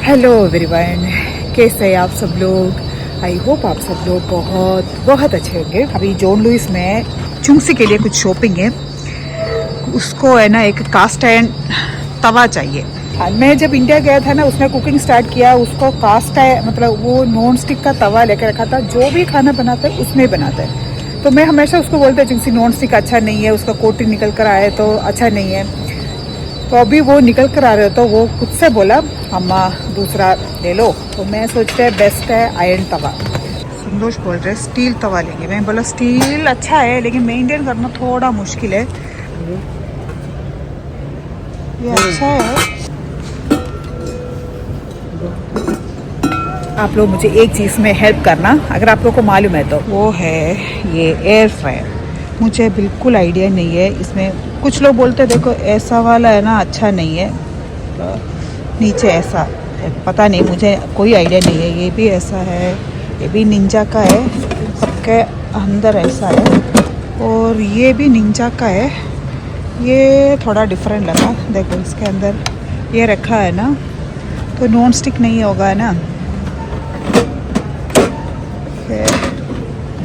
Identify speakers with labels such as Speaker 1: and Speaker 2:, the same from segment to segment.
Speaker 1: Hello everyone, कैसे हैं आप सब लोग। आई होप आप सब लोग बहुत बहुत अच्छे होंगे। अभी जॉन लुइस में चुंगसी के लिए कुछ शॉपिंग है। उसको है ना एक कास्ट आयरन तवा चाहिए। मैं जब इंडिया गया था ना, उसने कुकिंग स्टार्ट किया, उसको कास्ट आयरन मतलब वो नॉन स्टिक का तवा लेकर रखा था। जो भी खाना बनाता है उसमें बनाता है। तो मैं हमेशा उसको बोलता है चुंगसी नॉन स्टिक अच्छा नहीं है, उसका कोटिंग निकल कर आए तो अच्छा नहीं है। तो अभी वो निकल कर आ रहे हो तो वो खुद से बोला अम्मा दूसरा ले लो। तो मैं सोचते हैं बेस्ट है आयरन तवा। संतोष बोल रहे स्टील तवा लेंगे। मैं बोला स्टील अच्छा है लेकिन मेंटेन करना थोड़ा मुश्किल है। ये अच्छा है। आप लोग मुझे एक चीज़ में हेल्प करना, अगर आप लोग को मालूम है तो। वो है ये एयर फ्रायर। मुझे बिल्कुल आइडिया नहीं है इसमें। कुछ लोग बोलते हैं देखो ऐसा वाला है ना अच्छा नहीं है, तो नीचे ऐसा है। पता नहीं, मुझे कोई आइडिया नहीं है। ये भी ऐसा है, ये भी निंजा का है, सबके अंदर ऐसा है। और ये भी निंजा का है। ये थोड़ा डिफरेंट लगा। देखो इसके अंदर ये रखा है ना, तो नॉन स्टिक नहीं होगा ना।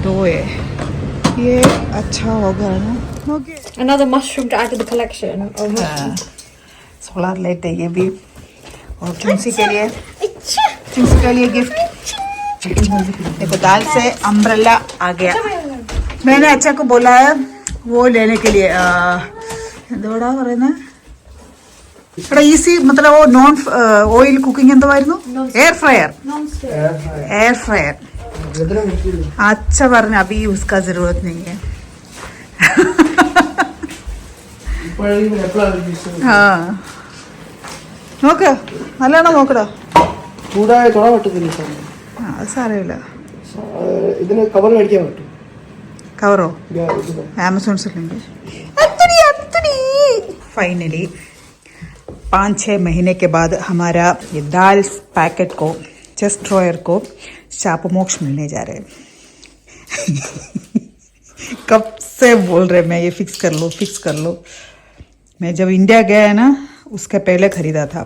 Speaker 1: दो है, ये अच्छा होगा ना। Okay,
Speaker 2: Another mushroom to add to the collection of mushrooms.
Speaker 1: Solar light है ये भी। और चुंसी के लिए गिफ्ट। देखो दाल से अम्ब्रेला आ गया। मैंने अच्छा को बोला है वो लेने के लिए ദോടാ പറയുന്ന എടാ ഈസി मतलब वो नॉन ऑयल कुकिंग എന്തായിരുന്നു? Air fryer. एयर फ्रायर अच्छा പറഞ്ഞ अभी उसका जरूरत नहीं है। हाँ നോക്ക് നല്ലോണം നോക്കടാ।
Speaker 3: ചൂടായ തൊടാൻ പറ്റത്തില്ല.
Speaker 1: അത് സാരമില്ല.
Speaker 3: ഇതിന് കവർ മേടിക്കാൻ പറ്റും.
Speaker 1: कवरो अमेज़न से लेंगे। फाइनली 5-6 महीने के बाद हमारा ये दाल पैकेट को चेस्ट ड्रॉयर को शाप मोक्ष मिलने जा रहे हैं। कब से बोल रहे मैं ये फिक्स कर लो। मैं जब इंडिया गया है ना उसके पहले खरीदा था।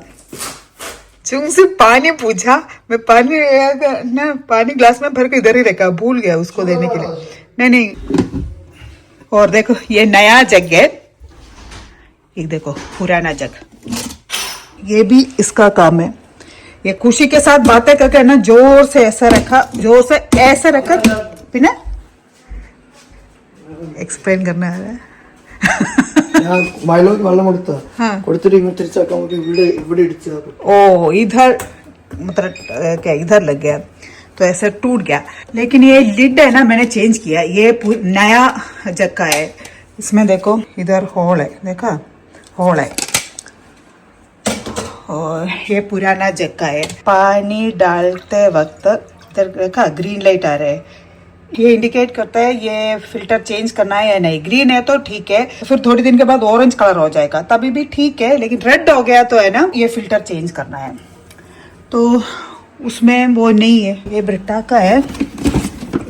Speaker 1: चुंग से पानी पूछा, मैं पानी ग्लास में भर के इधर ही रखा, भूल गया उसको देने के लिए। नहीं। और देखो ये नया जग है, एक देखो पुराना जग। ये भी इसका काम है। ये खुशी के साथ बातें करके ना जोर से ऐसा रखा, जोर से ऐसे रखा പിന്നെ एक्सप्लेन करना है।
Speaker 3: ഞാൻ മൈലോക്ക് വെള്ളം കൊടുത്തിട്ട് ഇങ്ങോട്ട് തിരിച്ചാക്കാൻ ഇവിടെ ഇടിച്ചു।
Speaker 1: ओ इधर मतलब क्या इधर लग गया तो ऐसे टूट गया। लेकिन ये लिड है ना मैंने चेंज किया, ये नया जग का है। इसमें देखो इधर होल है, देखा होल है। और ये पुराना जग का है। पानी डालते वक्त इधर देखा ग्रीन लाइट आ रहा है, ये इंडिकेट करता है ये फिल्टर चेंज करना है या नहीं। ग्रीन है तो ठीक है, फिर थोड़ी दिन के बाद ऑरेंज कलर हो जाएगा तभी भी ठीक है, लेकिन रेड हो गया तो है ना ये फिल्टर चेंज करना है। तो उसमें वो नहीं है। ये ब्रिटा का है,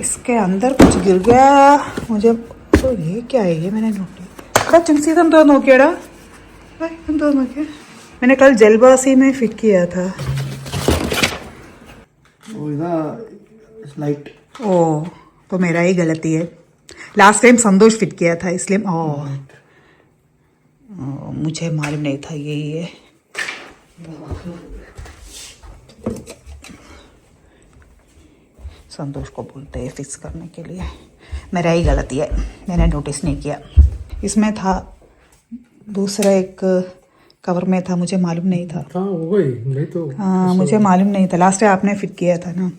Speaker 1: इसके अंदर कुछ गिर गया मुझे। तो ये क्या है ये मैंने नोटिस चुंसी तो नोकियाड़ा तो नोकिया। मैंने कल जलबासी में फिट किया था।
Speaker 3: लाइट
Speaker 1: ओ तो मेरा ही गलती है। लास्ट टाइम संतोष फिट किया था इसलिए मुझे मालूम नहीं था यही है। संतोष को बोलते हैं फिक्स करने के लिए, मेरा ही गलती है, मैंने नोटिस नहीं किया। इसमें था दूसरा एक कवर में था, मुझे मालूम नहीं था।
Speaker 3: नहीं तो
Speaker 1: हाँ मुझे मालूम नहीं था, लास्ट टाइम आपने फिट किया था ना।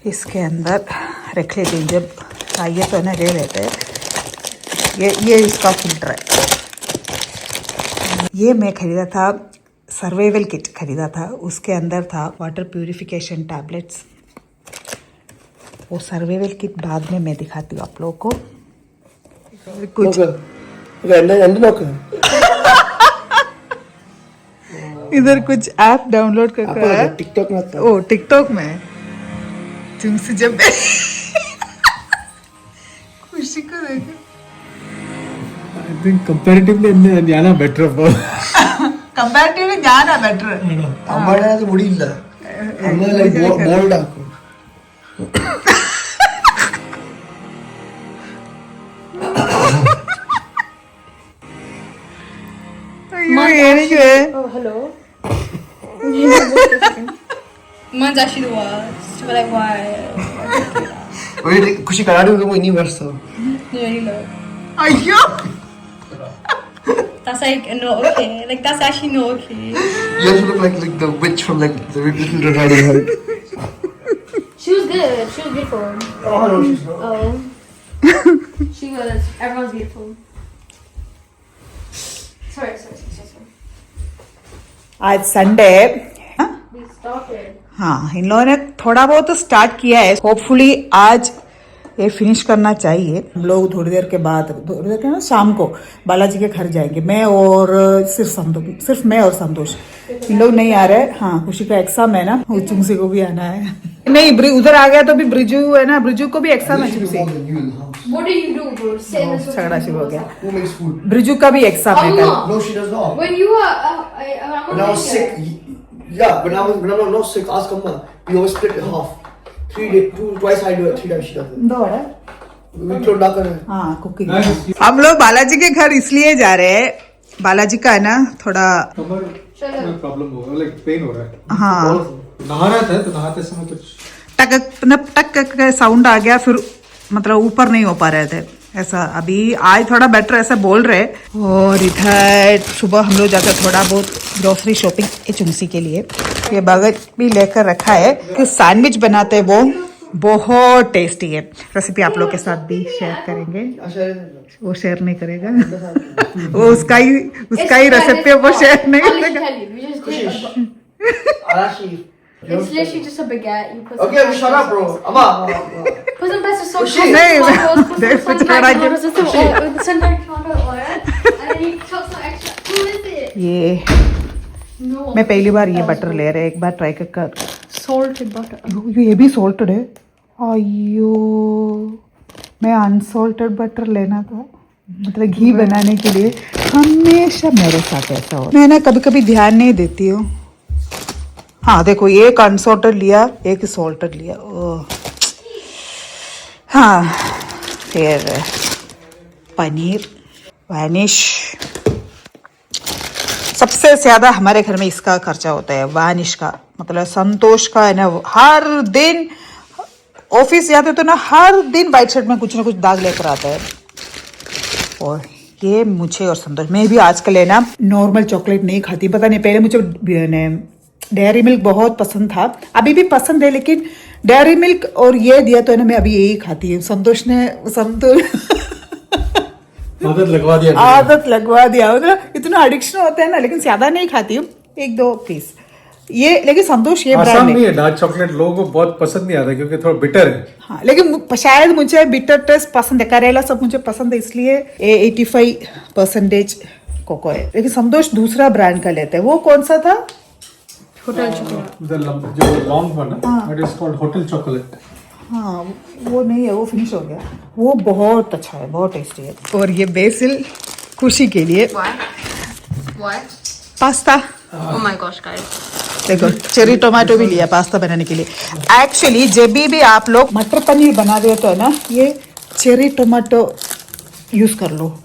Speaker 1: इसके अंदर रख लेते हैं, जब चाहिए तो ना ले लेते हैं। ये इसका फिल्टर है। ये मैं खरीदा था, सर्वाइवल किट खरीदा था, उसके अंदर था वाटर प्यूरिफिकेशन टैबलेट्स। वो सर्वाइवल किट बाद में मैं दिखाती हूँ आप लोगों को। कुछ इधर कुछ ऐप डाउनलोड करके है
Speaker 3: टिकटॉक में।
Speaker 1: ओ टिकटॉक में चुंगसी जब खुशी को
Speaker 3: I think comparatively ഞാനാ better അപ്പൊ.
Speaker 1: കമ്പാരിറ്റീവ്ലി ഞാനാ ബെറ്റർ.
Speaker 3: അമ്മയുടെ അത് മുടിയില്ല. അമ്മ ബോൾഡ് ആക്കും.
Speaker 1: എനിക്ക്
Speaker 2: Oh, hello. Mine's actually the worst. But like, why?
Speaker 3: खुशी कनाडा में नहीं वर्षा.
Speaker 2: No, you look.
Speaker 1: അയ്യോ
Speaker 2: That's like not okay. Like that's actually not okay.
Speaker 3: You also look like the witch from like the Little Red Riding Hood.
Speaker 2: She was good. She was beautiful.
Speaker 3: Oh no, she's not.
Speaker 2: Oh. She was. Everyone's beautiful. Sorry.
Speaker 1: आज Sunday.
Speaker 2: We started.
Speaker 1: हाँ, इन लोगों ने थोड़ा बहुत तो start किया है. Hopefully आज ये फिनिश करना चाहिए. हम लोग थोड़ी देर के बाद ना शाम को बालाजी के घर जाएंगे. मैं और सिर्फ मैं और संतोष. इन लोग नहीं आ रहे. हाँ, खुशी का एग्जाम है ना, चुंगसी को भी आना है. नहीं, उधर आ गया तो भी ब्रिजू है ना, ब्रिजू को भी एग्जाम है. चुंगसी
Speaker 2: What do you do, bro? Sit in this
Speaker 1: झगड़ा शुरू हो गया.
Speaker 3: Who makes food?
Speaker 1: ब्रिजू का भी एग्जाम है कल.
Speaker 3: No, she does not.
Speaker 2: When you were,
Speaker 3: When I was sick, yeah, when I'm not sick, ask Amma. We always split it half. Twice I do it, 3 times she does it.
Speaker 1: दो है.
Speaker 3: We don't knock her.
Speaker 1: हाँ, cooking. हम लोग बालाजी के घर इसलिए जा रहे हैं. बालाजी का है ना थोड़ा
Speaker 3: कमर में प्रॉब्लम हो रहा है, लाइक पेन हो रहा है.
Speaker 1: हाँ,
Speaker 3: नहा रहा था तो नहाते समय कुछ
Speaker 1: टक का साउंड आ गया. फिर मतलब ऊपर नहीं हो पा रहे थे ऐसा. अभी आज थोड़ा बेटर ऐसा बोल रहे. और इधर सुबह हम लोग जाकर थोड़ा बहुत ग्रोसरी शॉपिंग चुंगसी के लिए ये बगत भी लेकर रखा है. कि सैंडविच बनाते हैं वो बहुत टेस्टी है. रेसिपी आप लोग के साथ भी शेयर करेंगे. वो शेयर नहीं करेगा. वो उसका ही रेसिपी वो शेयर नहीं
Speaker 2: I'll just
Speaker 1: करेगा.
Speaker 2: tell you. We just did. It's literally just a baguette. You put
Speaker 3: Okay, shut up, bro. Amma.
Speaker 2: Put some pesto sauce.
Speaker 3: Shit.
Speaker 2: Put some
Speaker 1: They-
Speaker 2: tomatoes. Put some tomato oil. And then you chop some extra. Who is it?
Speaker 1: ये
Speaker 2: No.
Speaker 1: मैं पहली बार ये butter ले रहे. एक बार try कर.
Speaker 2: Salted butter.
Speaker 1: ये भी सॉल्टेड है. अयो, मैं अनसॉल्टेड बटर लेना था. मतलब घी बनाने के लिए हमेशा मेरे साथ ऐसा हो. मैं ना कभी कभी ध्यान नहीं देती हूँ. हाँ देखो, एक अनसॉल्टेड लिया, एक सॉल्टेड लिया. ओह हाँ. फिर पनीर वानिश. सबसे ज्यादा हमारे घर में इसका खर्चा होता है, वानिश का. मतलब संतोष का है ना, हर दिन ऑफिस जाते तो ना हर दिन वाइट शर्ट में कुछ ना कुछ दाग लेकर आता है. और ये मुझे और संतोष, मैं भी आजकल है ना नॉर्मल चॉकलेट नहीं खाती. पता नहीं, पहले मुझे डेयरी मिल्क बहुत पसंद था. अभी भी पसंद है, लेकिन डेयरी मिल्क और ये दिया तो है ना, मैं अभी यही खाती हूँ. संतोष आदत लगवा दिया. मतलब इतना एडिक्शन होता है ना. लेकिन ज्यादा नहीं खाती हूँ, 1-2 पीस ये. लेकिन संतोष ये
Speaker 3: आसान नहीं है. डार्क चॉकलेट लोगों को बहुत पसंद नहीं आता क्योंकि थोड़ा बिटर है.
Speaker 1: हाँ, लेकिन शायद मुझे बिटर टेस्ट पसंद है. करेला सब मुझे पसंद है, इसलिए 85% कोको है. लेकिन संतोष दूसरा ब्रांड का लेते हैं. वो कौन सा था?
Speaker 2: Hotel chocolate.
Speaker 3: जो लॉन्ग वन है, it is called hotel chocolate.
Speaker 1: हाँ, वो नहीं है, वो फिनिश हो गया. वो बहुत अच्छा है, बहुत टेस्टी है. और ये बेसिल खुशी के लिए
Speaker 2: Why?
Speaker 1: Pasta.
Speaker 2: Oh my gosh, guys.
Speaker 1: देखो, चेरी टोमेटो भी लिया पास्ता बनाने के लिए. एक्चुअली जब भी आप लोग मटर पनीर बना दे तो है ना, ये चेरी टोमेटो यूज कर लो.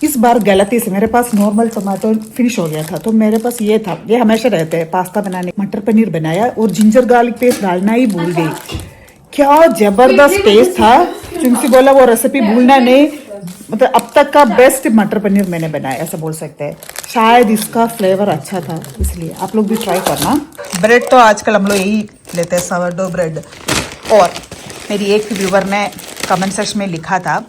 Speaker 1: इस बार गलती से मेरे पास नॉर्मल टोमेटो फिनिश हो गया था, तो मेरे पास ये था. ये हमेशा रहते हैं पास्ता बनाने. मटर पनीर बनाया और जिंजर गार्लिक पेस्ट डालना ही भूल गई. क्या जबरदस्त टेस्ट था. चुंगसी बोला वो रेसिपी भूलना नहीं. मतलब अब तक का बेस्ट मटर पनीर मैंने बनाया, ऐसा बोल सकते हैं. शायद इसका फ्लेवर अच्छा था, इसलिए आप लोग भी ट्राई करना. ब्रेड तो आजकल हम लोग यही लेते हैं, सावरडो ब्रेड. और मेरी एक व्यूवर ने कमेंट सेक्शन में लिखा था,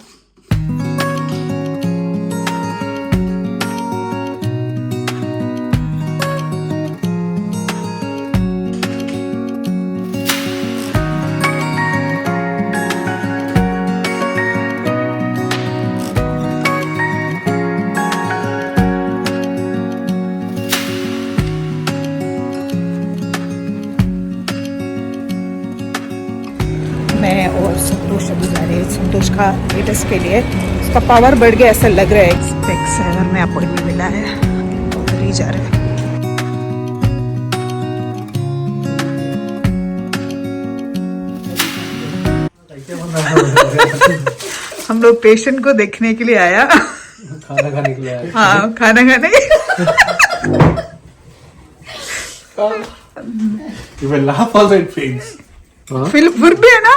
Speaker 1: मैं और संतोष अभी जा रहे हैं संतोष का लेटेस्ट के लिए. उसका पावर बढ़ गया ऐसा लग रहा है। स्पेक्स है घर में अपॉइंटमेंट मिला है, उधर ही जा रहे हैं। हम लोग पेशेंट को देखने के लिए आया,
Speaker 4: खाना खाने के लिए आया।
Speaker 1: हाँ खाना खाने।
Speaker 4: You will laugh also it pains.
Speaker 1: फिर भी है ना,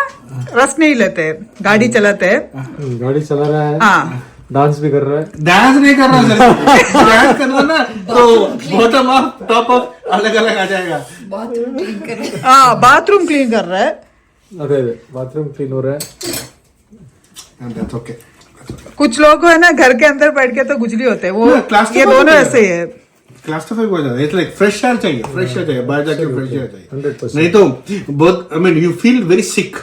Speaker 1: रस नहीं लेते, गाड़ी चलाते हैं।
Speaker 4: गाड़ी चला रहा है,
Speaker 1: हाँ
Speaker 4: डांस भी कर रहा है।
Speaker 5: डांस नहीं कर रहा सर, डांस कर रहा ना तो बॉटम अप टॉप अप अलग अलग आ जाएगा।
Speaker 1: हाँ बाथरूम क्लीन कर रहा है।
Speaker 4: अरे बाथरूम क्लीन हो रहा है।
Speaker 5: And that's okay.
Speaker 1: कुछ लोग है ना घर के अंदर बैठ के तो गुजली होते हैं, वो
Speaker 5: No, class
Speaker 1: ये
Speaker 5: तो
Speaker 1: दोनों
Speaker 5: बहुत
Speaker 1: ऐसे ही है।
Speaker 5: क्लास्ट्रोफोबिक बहुत ज्यादा, इट्स लाइक फ्रेश एयर चाहिए, फ्रेश एयर चाहिए, बाहर जाके फ्रेश एयर चाहिए,
Speaker 4: 100%.
Speaker 5: नहीं तो बहुत I mean you feel very sick.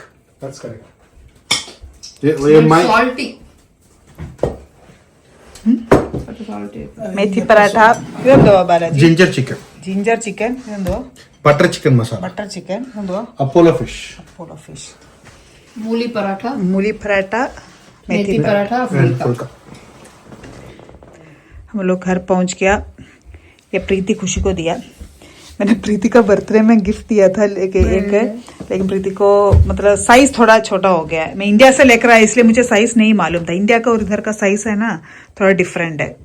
Speaker 4: That's correct.
Speaker 5: ये
Speaker 2: Salty.
Speaker 1: मेथी पराठा ಇದೊಂದು Balaji,
Speaker 5: ginger chicken,
Speaker 1: ginger chicken ಇದೊಂದು,
Speaker 5: बटर चिकन मसाला,
Speaker 1: ಬಟರ್ ಚಿಕನ್ ಇದೊಂದು,
Speaker 5: Apollo fish,
Speaker 1: Apollo fish,
Speaker 2: Muli paratha.
Speaker 1: मूली पराठा, मेथी
Speaker 2: Methi
Speaker 1: paratha.
Speaker 2: paratha.
Speaker 5: And
Speaker 2: Fulka.
Speaker 5: फुल्का।
Speaker 1: हम लोग घर पहुंच गया। ये प्रीति खुशी को दिया, मैंने प्रीति का बर्थडे में गिफ्ट दिया था लेके एक, लेकिन प्रीति को मतलब साइज थोड़ा छोटा हो गया है। मैं इंडिया से लेकर आया इसलिए मुझे साइज नहीं मालूम था, इंडिया का और इधर का साइज है ना थोड़ा डिफरेंट है।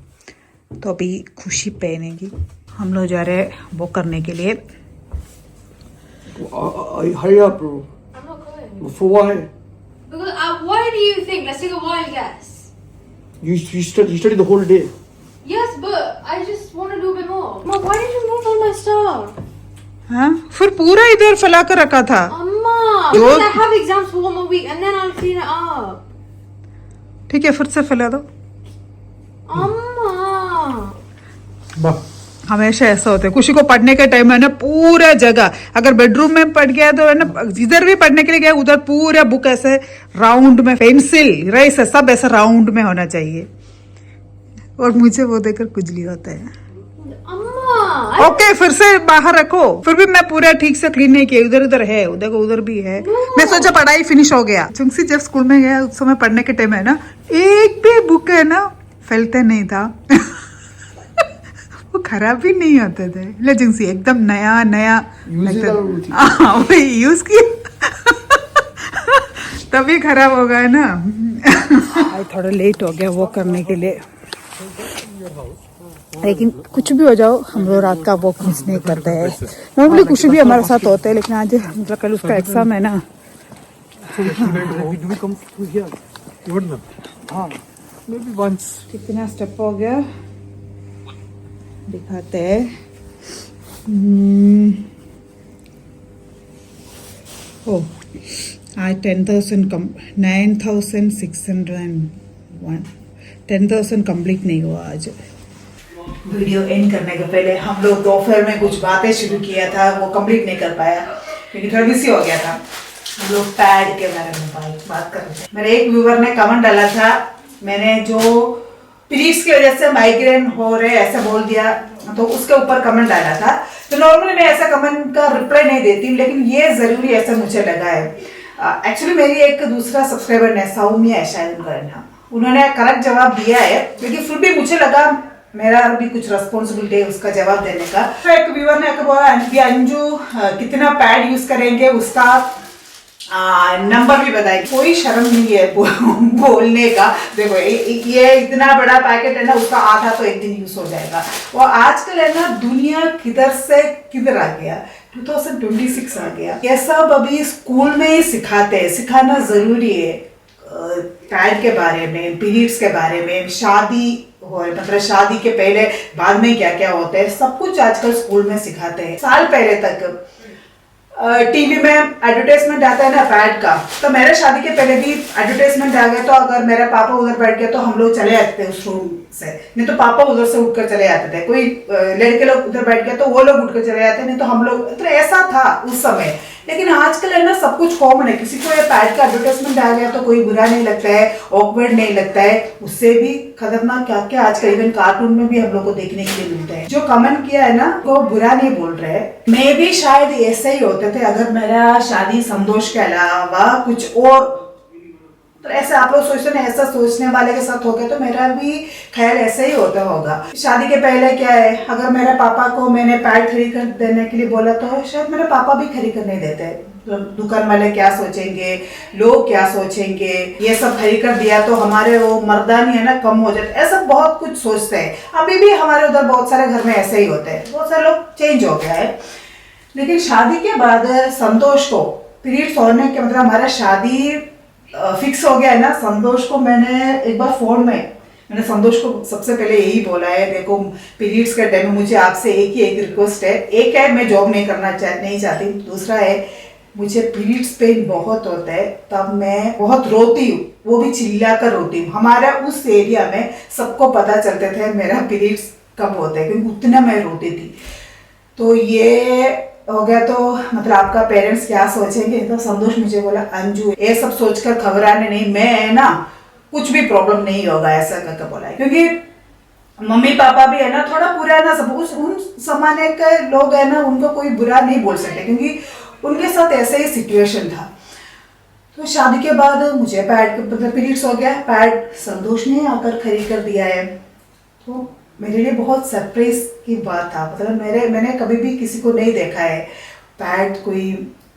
Speaker 1: तो अभी खुशी पहनेगी। हम लोग जा रहे हैं वो करने के लिए।
Speaker 3: Hurry up, bro.
Speaker 2: I'm not going.
Speaker 3: For why?
Speaker 2: Because why do you think? Let's take a wild guess.
Speaker 3: You studied the whole day.
Speaker 2: Yes, but I just want to do a bit more. Mom, why did you move all my stuff?
Speaker 1: हाँ फिर पूरा इधर फैला कर रखा था।
Speaker 2: Amma,
Speaker 1: Yo-
Speaker 2: because I have exams for 1 more week and then I'll clean it up.
Speaker 1: ठीक है फिर से फैला दो।
Speaker 2: Amma.
Speaker 1: हमेशा ऐसा होता है, खुशी को पढ़ने के टाइम है ना पूरा जगह, अगर बेडरूम में पढ़ गया तो है ना, जिधर भी पढ़ने के लिए गया उधर पूरा बुक ऐसे राउंड में, पेंसिल इरेज सब ऐसा राउंड में होना चाहिए। और मुझे वो देखकर खुजली होता है।
Speaker 2: Amma.
Speaker 1: ओके फिर से बाहर रखो, फिर भी मैं पूरा ठीक से क्लीन नहीं किया, उधर उधर है, उधर उधर भी है। मैं सोचा पढ़ाई फिनिश हो गया। चुंगसी जब स्कूल में गया उस समय पढ़ने के टाइम है ना एक भी बुक है ना फैलते नहीं था। वो खराब भी नहीं होते थे, ले चुंगसी एकदम नया नया वही यूज किया। तभी खराब हो गया ना। आज थोड़ा लेट हो गया वो करने के लिए, लेकिन कुछ भी हो जाओ हम लोग रात का वॉक मिस नहीं करते हैं। नॉर्मली कुछ भी हमारे साथ होते हैं, लेकिन आज मतलब कल उसका एग्जाम है ना।
Speaker 4: Maybe once.
Speaker 1: कितना स्टेप हो गया दिखाते हैं। ओ आज 10,000 कम 9,601 10,000 कंप्लीट नहीं हुआ आज। वीडियो एंड करने के पहले हम लोग दोपहर में कुछ बातें शुरू किया था, वो कंप्लीट नहीं कर पाया क्योंकि थोड़ा बिजी हो गया था। हम लोग पैड के बारे में बात कर रहे थे। मेरे एक व्यूवर ने कमेंट डाला था, मैंने जो पीरियड्स की वजह से माइग्रेन हो रहे ऐसा बोल दिया, तो उसके ऊपर कमेंट डाला था। तो नॉर्मली मैं ऐसा कमेंट का रिप्लाई नहीं देती, लेकिन ये जरूरी ऐसा मुझे लगा है। एक्चुअली मेरी एक दूसरा सब्सक्राइबर ने, सौम्या है शायद उनका नाम, उन्होंने करेक्ट जवाब दिया है, लेकिन फिर भी मुझे लगा मेरा भी कुछ रेस्पॉन्सिबिलिटी है उसका जवाब देने का। तो एक व्यूअर ने बोला अंजू कितना पैड यूज करेंगे उसका नंबर भी बताए। कोई शर्म नहीं है बोलने का। देखो ये इतना बड़ा पैकेट है ना, उसका आधा तो एक दिन यूज हो जाएगा। और आजकल है ना दुनिया किधर से किधर आ गया, 2026 आ गया। ये सब अभी स्कूल में ही सिखाते हैं, सिखाना जरूरी है। पैड के बारे में, पीरियड्स के बारे में, शादी हो मतलब शादी के पहले बाद में क्या क्या होता है, सब कुछ आजकल स्कूल में सिखाते हैं। साल पहले तक टीवी में एडवर्टाइजमेंट आता है ना पैड का, तो मेरे शादी के पहले भी एडवर्टाइजमेंट आ गया, तो अगर मेरा पापा उधर बैठ गया तो हम लोग चले जाते थे उस रूम से, नहीं तो पापा उधर से उठकर चले जाते थे। कोई लड़के लोग उधर बैठ गया तो वो लोग उठकर चले जाते, नहीं तो हम लोग, तो ऐसा था उस समय। लेकिन आजकल है ना सब कुछ कॉमन है, किसी को ये पैड का एडवर्टाइजमेंट आ गया तो कोई बुरा नहीं लगता है, ऑकवर्ड नहीं लगता है। उससे भी खतरनाक क्या क्या आजकल इवन कार्टून में भी हम लोग को देखने के लिए मिलता है। जो कमेंट किया है ना वो बुरा नहीं बोल रहे, मैं भी शायद ऐसे ही होते थे अगर मेरा शादी संतोष के अलावा कुछ और तो ऐसे आप लोग सोचते ना, ऐसा सोचने वाले के साथ हो गया तो मेरा भी ख्याल ऐसे ही होता होगा। शादी के पहले क्या है, अगर मेरे पापा को मैंने पैड खरीद कर देने के लिए बोला तो शायद मेरे पापा भी खरीद कर नहीं देते। तो दुकान वाले क्या सोचेंगे, लोग क्या सोचेंगे, ये सब खरीद कर दिया तो हमारे वो मर्दानी है ना कम हो जाते, ऐसा बहुत कुछ सोचते हैं। अभी भी हमारे उधर बहुत सारे घर में ऐसे ही होते हैं, बहुत सारे लोग चेंज हो गया है। लेकिन शादी के बाद संतोष को पीरियड्स होने के मतलब हमारा शादी फिक्स हो गया है ना, संतोष को मैंने एक बार फोन में मैंने संतोष को सबसे पहले यही बोला है, देखो पीरियड्स के टाइम में मुझे आपसे एक रिक्वेस्ट है। एक है मैं जॉब नहीं करना नहीं चाहती, दूसरा है मुझे पीरियड्स पेन बहुत होता है, तब मैं बहुत रोती हूँ, वो भी चिल्ला कर रोती हूँ। हमारा उस एरिया में सबको पता चलते थे मेरा पीरियड्स कब होता है, क्योंकि उतना मैं रोती थी। तो ये हो गया तो मतलब आपका पेरेंट्स क्या सोचेंगे। तो संतोष मुझे बोला अंजू ये सब सोचकर घबराने नहीं, मैं है ना कुछ भी प्रॉब्लम नहीं होगा ऐसा करके बोला है। क्योंकि मम्मी पापा भी है ना थोड़ा पुराना सब उन जमाने के लोग है ना, उनको कोई बुरा नहीं बोल सकते क्योंकि उनके साथ ऐसे ही सिचुएशन था। तो शादी के बाद मुझे पैड मतलब पीरियड्स हो गया, पैड संतोष ने आकर खरीद कर दिया है। तो मेरे लिए बहुत सरप्राइज की बात था, मतलब मैंने कभी भी किसी को नहीं देखा है पैड कोई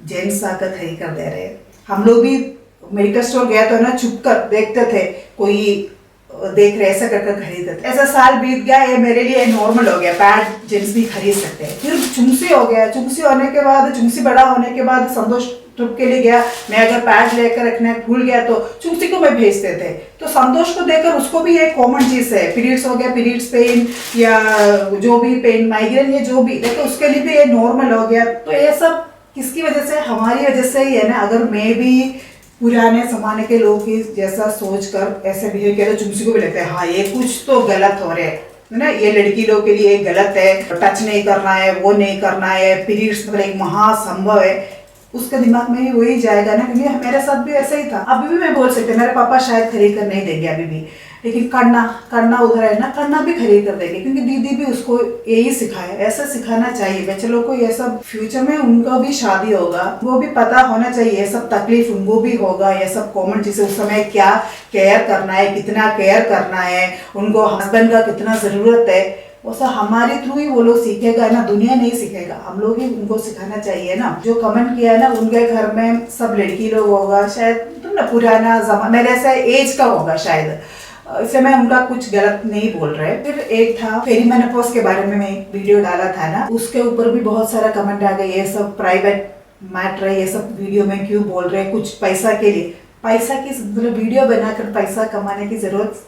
Speaker 1: जेंट्स आकर खरीद कर दे रहे। हम लोग भी मेडिकल स्टोर गया तो ना छुप कर देखते थे, कोई देख रहे ऐसा कर खरीदते थे। ऐसा साल बीत गया, ये मेरे लिए नॉर्मल हो गया, पैड जेंट्स भी खरीद सकते हैं। फिर चुंगसी हो गया, चुंगसी होने के बाद चुंगसी बड़ा होने के बाद संतोष ट्रिप के लिए गया, मैं अगर पैड लेकर रखना भूल गया तो चुंगसी को मैं भेजते थे। तो संतोष को देखकर उसको भी एक कॉमन चीज है, पीरियड्स हो गया, पीरियड्स पेन या जो भी पेन, माइग्रेन या जो भी, देखो उसके लिए भी ये नॉर्मल हो गया। तो ये सब किसकी वजह से, हमारी वजह से ही है ना। अगर मैं भी पुराने जमाने के लोग की जैसा सोच कर ऐसे बिहेव किया तो चुंगसी को भी लगता है हाँ ये कुछ तो गलत हो रहा है ना, ये लड़की लोग के लिए गलत है, टच नहीं करना है, वो नहीं करना है, पीरियड्स मतलब एक महासंभव है, उसके दिमाग में ही वही जाएगा ना। क्योंकि मेरे साथ भी ऐसा ही था। अभी भी मैं बोल सकती हूँ मेरे पापा शायद खरीद कर नहीं देंगे अभी भी, लेकिन करना उधर है ना, करना भी खरीद कर देंगे क्योंकि दीदी भी उसको यही सिखाया, ऐसा सिखाना चाहिए बच्चे लोग को। ये सब फ्यूचर में उनको भी शादी होगा, वो भी पता होना चाहिए, ये सब तकलीफ उनको भी होगा, ये सब कॉमन चीजें। उस समय क्या केयर करना है, कितना केयर करना है, उनको हस्बैंड का कितना जरूरत है, वो सब हमारे थ्रू ही वो लोग सीखेगा ना, दुनिया नहीं सीखेगा, हम लोग ही उनको सिखाना चाहिए ना। जो कमेंट किया है ना, उनके घर में सब लड़की लोग होगा शायद, तुम ना पुराना जमाना मेरे से एज का होगा शायद, इससे मैं उनका कुछ गलत नहीं बोल रहे। फिर एक था पेरीमेनोपॉज के बारे में मैं एक वीडियो डाला था ना, उसके ऊपर भी बहुत सारा कमेंट आ गया, ये सब प्राइवेट मैटर है, ये सब वीडियो में क्यों बोल रहे हैं, कुछ पैसा के लिए। पैसा की वीडियो बनाकर पैसा कमाने की जरूरत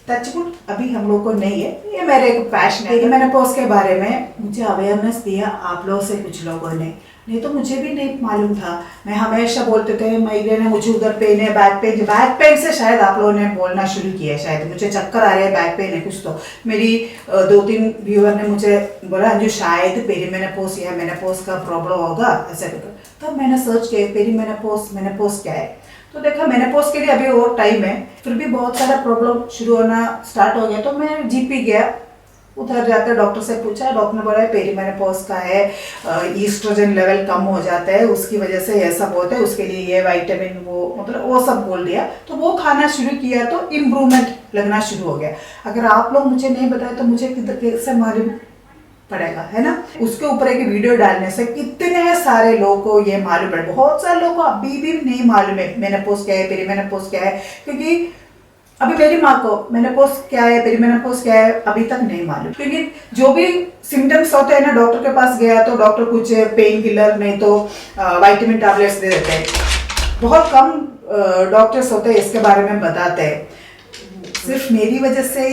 Speaker 1: टचवुड अभी हम लोग को नहीं है, ये मेरे एक पैशन है। मैंने पोस्ट के बारे में मुझे अवेयरनेस दिया आप लोगों से कुछ लोगों ने, नहीं तो मुझे भी नहीं मालूम था। मैं हमेशा बोलते थे माइग्रेन है, मुझे उधर पेन है, बैक पेन से शायद आप लोगों ने बोलना शुरू किया, शायद मुझे चक्कर आ रहे हैं, बैक पेन है कुछ। तो मेरी 2-3 व्यूअर ने मुझे बोला जो शायद पेरीमेनोपॉज या मेनोपॉज का प्रॉब्लम होगा ऐसा करके। तब मैंने सर्च किया पेरीमेनोपॉज मेनोपॉज क्या है, तो देखा मेनोपॉज के लिए अभी और टाइम है, फिर भी बहुत सारा प्रॉब्लम शुरू होना स्टार्ट हो गया। तो मैं जीपी गया, उधर जाकर डॉक्टर से पूछा, डॉक्टर ने बोला पेरीमेनोपॉज का है, ईस्ट्रोजन लेवल कम हो जाता है, उसकी वजह से ये सब होता है, उसके लिए ये विटामिन वो मतलब वो सब बोल दिया। तो वो खाना शुरू किया तो इम्प्रूवमेंट लगना शुरू हो गया। अगर आप लोग मुझे नहीं बताए तो मुझे कैसे मालूम पड़ेगा, है ना। उसके ऊपर एक वीडियो डालने से कितने सारे लोगों को ये मालूम पड़े, बहुत सारे लोगों को अभी भी नहीं मालूम है मेनोपॉज क्या है, पेरीमेनोपॉज क्या है। क्योंकि अभी मेरी माँ को मेनोपॉज क्या है, पेरीमेनोपॉज क्या है अभी तक नहीं मालूम। क्योंकि जो भी सिम्टम्स होते हैं ना, डॉक्टर के पास गया तो डॉक्टर कुछ पेन किलर नहीं तो विटामिन टैबलेट्स दे देते हैं। बहुत कम डॉक्टर्स होते हैं इसके बारे में बताते हैं। सिर्फ मेरी वजह से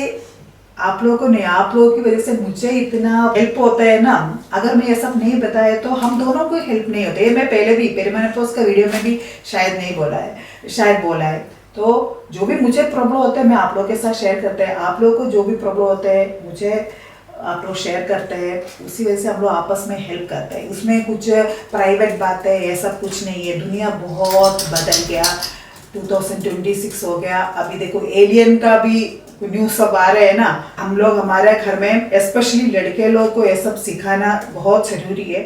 Speaker 1: आप लोगों को नहीं, आप लोगों की वजह से मुझे इतना हेल्प होता है ना। अगर मैं ये सब नहीं बताया तो हम दोनों को हेल्प नहीं होते। मैं पहले भी पेरीमेनोपॉज का वीडियो में भी शायद नहीं बोला है, शायद बोला है। तो जो भी मुझे प्रॉब्लम होता है मैं आप लोगों के साथ शेयर करते हैं, आप लोगों को जो भी प्रॉब्लम होता है मुझे आप लोग शेयर करते हैं, उसी वजह से हम लोग आपस में हेल्प करते हैं। उसमें कुछ प्राइवेट बात है, ये सब कुछ नहीं है। दुनिया बहुत बदल गया, 2026 हो गया। अभी देखो एलियन का भी न्यूज सब आ रहे हैं ना। हम लोग हमारे घर में स्पेशली लड़के लोग को ये सब सिखाना बहुत जरूरी है।